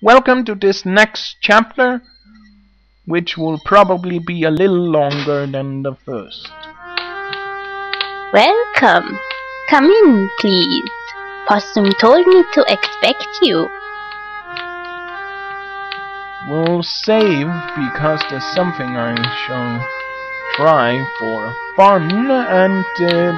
Welcome to this next chapter, which will probably be a little longer than the first. Welcome. Come in, please. Possum told me to expect you. We'll save because there's something I shall try for fun, and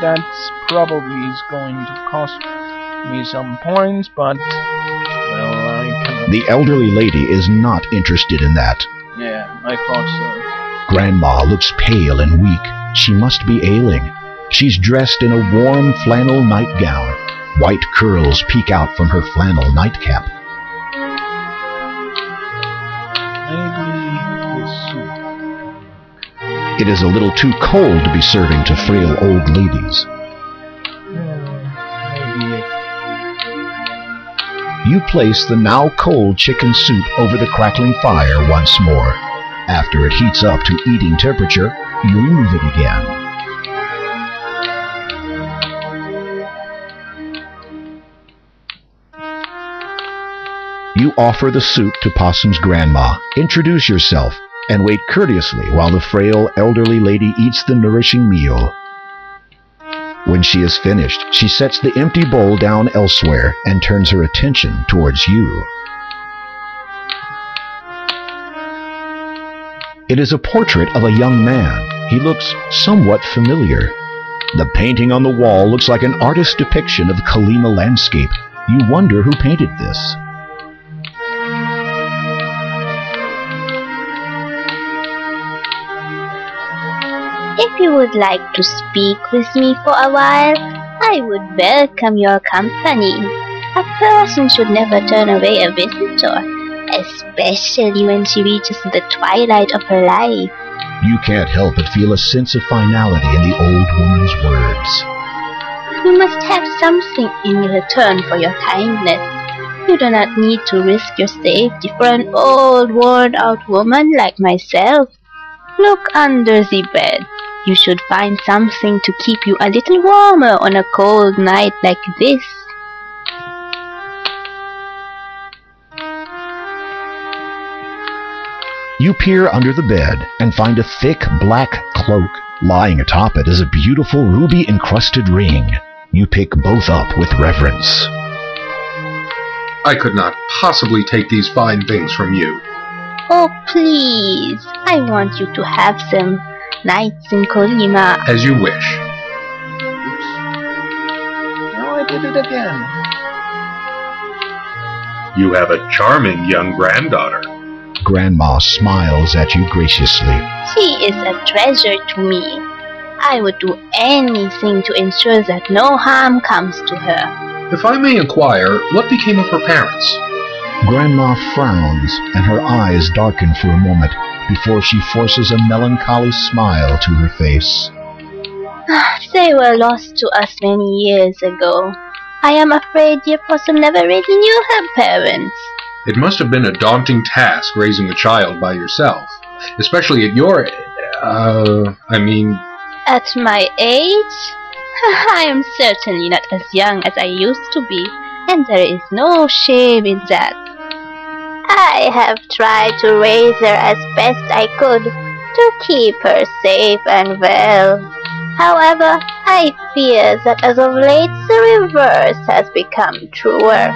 that's probably is going to cost me some points, but well, I can. The elderly lady is not interested in that. Yeah, I thought so. Grandma looks pale and weak. She must be ailing. She's dressed in a warm flannel nightgown. White curls peek out from her flannel nightcap. Maybe this soup. It is a little too cold to be serving to frail old ladies. Maybe You place the now cold chicken soup over the crackling fire once more. After it heats up to eating temperature, you remove it again. You offer the soup to Possum's grandma, introduce yourself, and wait courteously while the frail elderly lady eats the nourishing meal. When she is finished, she sets the empty bowl down elsewhere and turns her attention towards you. It is a portrait of a young man. He looks somewhat familiar. The painting on the wall looks like an artist's depiction of the Kalima landscape. You wonder who painted this. If you would like to speak with me for a while, I would welcome your company. A person should never turn away a visitor, especially when she reaches the twilight of her life. You can't help but feel a sense of finality in the old woman's words. You must have something in return for your kindness. You do not need to risk your safety for an old, worn-out woman like myself. Look under the bed. You should find something to keep you a little warmer on a cold night like this. You peer under the bed and find a thick black cloak. Lying atop it is a beautiful ruby-encrusted ring. You pick both up with reverence. I could not possibly take these fine things from you. Oh, please. I want you to have them. Nights in Kalima. As you wish. Oops. Now I did it again. You have a charming young granddaughter. Grandma smiles at you graciously. She is a treasure to me. I would do anything to ensure that no harm comes to her. If I may inquire, what became of her parents? Grandma frowns, and her eyes darken for a moment before she forces a melancholy smile to her face. They were lost to us many years ago. I am afraid dear Possum never really knew her parents. It must have been a daunting task raising a child by yourself, especially at your At my age? I am certainly not as young as I used to be, and there is no shame in that. I have tried to raise her as best I could to keep her safe and well. However, I fear that as of late the reverse has become truer.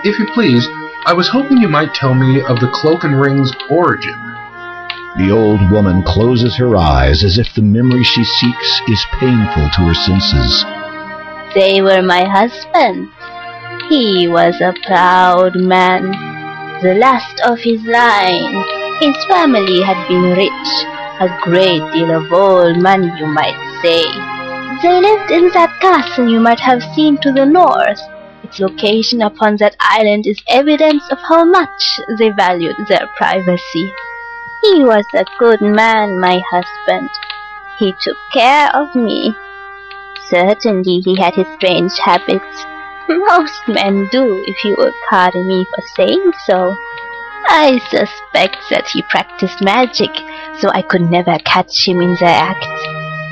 If you please, I was hoping you might tell me of the cloak and ring's origin. The old woman closes her eyes as if the memory she seeks is painful to her senses. They were my husband. He was a proud man, the last of his line. His family had been rich, a great deal of old money you might say. They lived in that castle you might have seen to the north. Its location upon that island is evidence of how much they valued their privacy. He was a good man, my husband. He took care of me. Certainly he had his strange habits. Most men do, if you would pardon me for saying so. I suspect that he practiced magic, so I could never catch him in the act.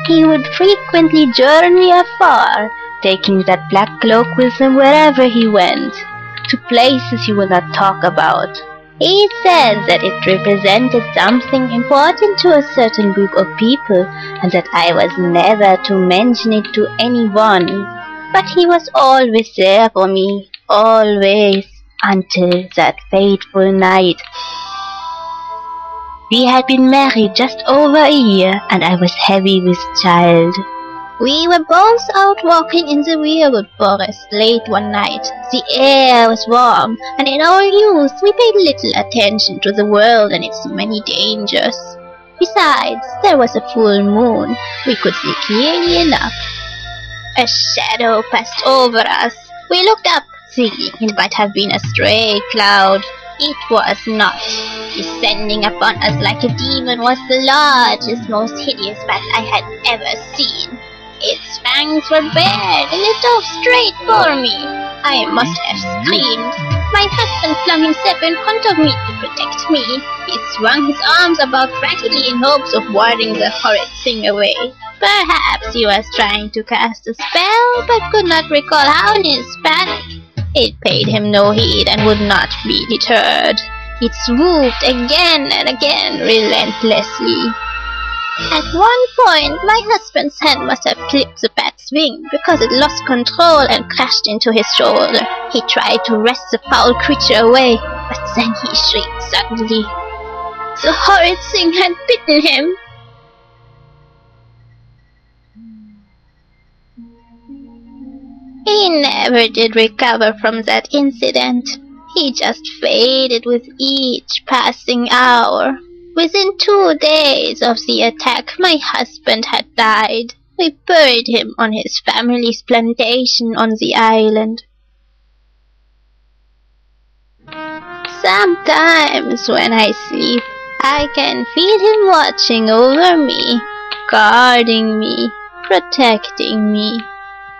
He would frequently journey afar, taking that black cloak with him wherever he went. to places he would not talk about. He said that it represented something important to a certain group of people, and that I was never to mention it to anyone. But he was always there for me, always, until that fateful night. We had been married just over a year, and I was heavy with child. We were both out walking in the weirwood forest late one night. The air was warm, and in our youth we paid little attention to the world and its many dangers. Besides, there was a full moon. We could see clearly enough. A shadow passed over us. We looked up, thinking it might have been a stray cloud. It was not. Descending upon us like a demon was the largest, most hideous bat I had ever seen. Its fangs were bared, and it dove straight for me. I must have screamed. My husband flung himself in front of me to protect me. He swung his arms about frantically in hopes of warding the horrid thing away. Perhaps he was trying to cast a spell, but could not recall how in his panic. It paid him no heed and would not be deterred. It swooped again and again, relentlessly. At one point, my husband's hand must have clipped the bat's wing, because it lost control and crashed into his shoulder. He tried to wrest the foul creature away, but then he shrieked suddenly. The horrid thing had bitten him. He never did recover from that incident. He just faded with each passing hour. Within 2 days of the attack, my husband had died. We buried him on his family's plantation on the island. Sometimes when I sleep, I can feel him watching over me, guarding me, protecting me.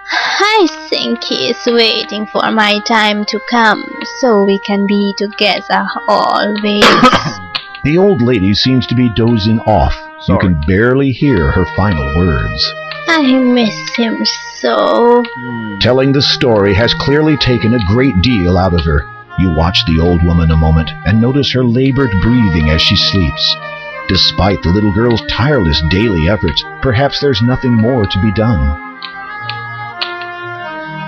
I think he is waiting for my time to come, so we can be together always. The old lady seems to be dozing off. You can barely hear her final words. I miss him so. Telling the story has clearly taken a great deal out of her. You watch the old woman a moment and notice her labored breathing as she sleeps. Despite the little girl's tireless daily efforts, perhaps there's nothing more to be done.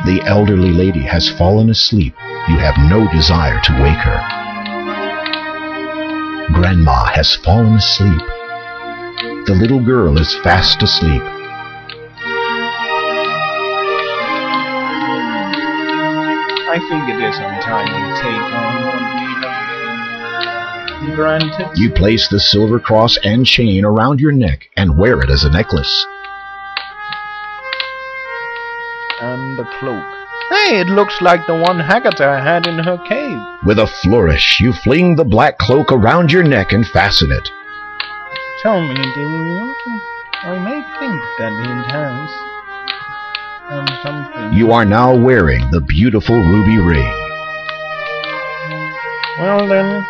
The elderly lady has fallen asleep. You have no desire to wake her. Grandma has fallen asleep. The little girl is fast asleep. I think it is on time to take on what we have granted. You place the silver cross and chain around your neck and wear it as a necklace. And the cloak. Hey, it looks like the one Hagata had in her cave. With a flourish, you fling the black cloak around your neck and fasten it. Tell me, do you? I may think that it has something. You are now wearing the beautiful ruby ring. Well then.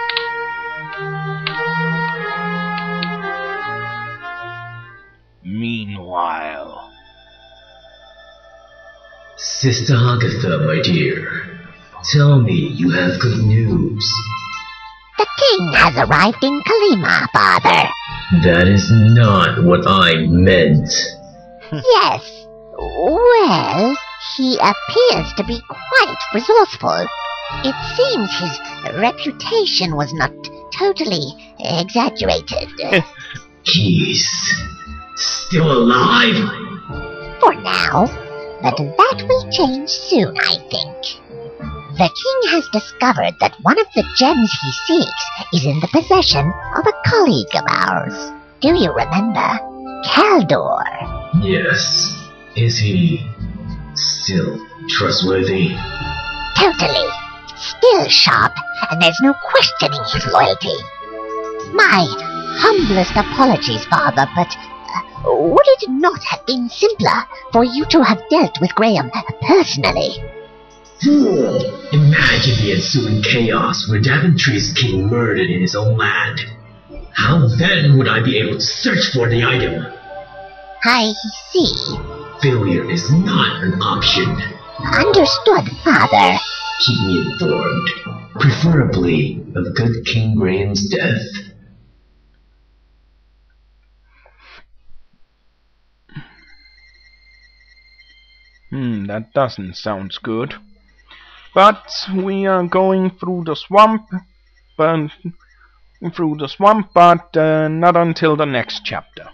Meanwhile. Sister Agatha, my dear, tell me you have good news. The king has arrived in Kalima, father. That is not what I meant. Yes. Well, he appears to be quite resourceful. It seems his reputation was not totally exaggerated. He's still alive? For now. But that will change soon, I think. The king has discovered that one of the gems he seeks is in the possession of a colleague of ours. Do you remember? Caldaur. Yes. Is he still trustworthy? Totally. Still sharp, and there's no questioning his loyalty. My humblest apologies, father, but would it not have been simpler for you to have dealt with Graham personally? Imagine the ensuing chaos were Daventry's king murdered in his own land. How then would I be able to search for the item? I see. Failure is not an option. Understood, father. Keep me informed, preferably of good King Graham's death. That doesn't sound good. But we are going through the swamp, but not until the next chapter.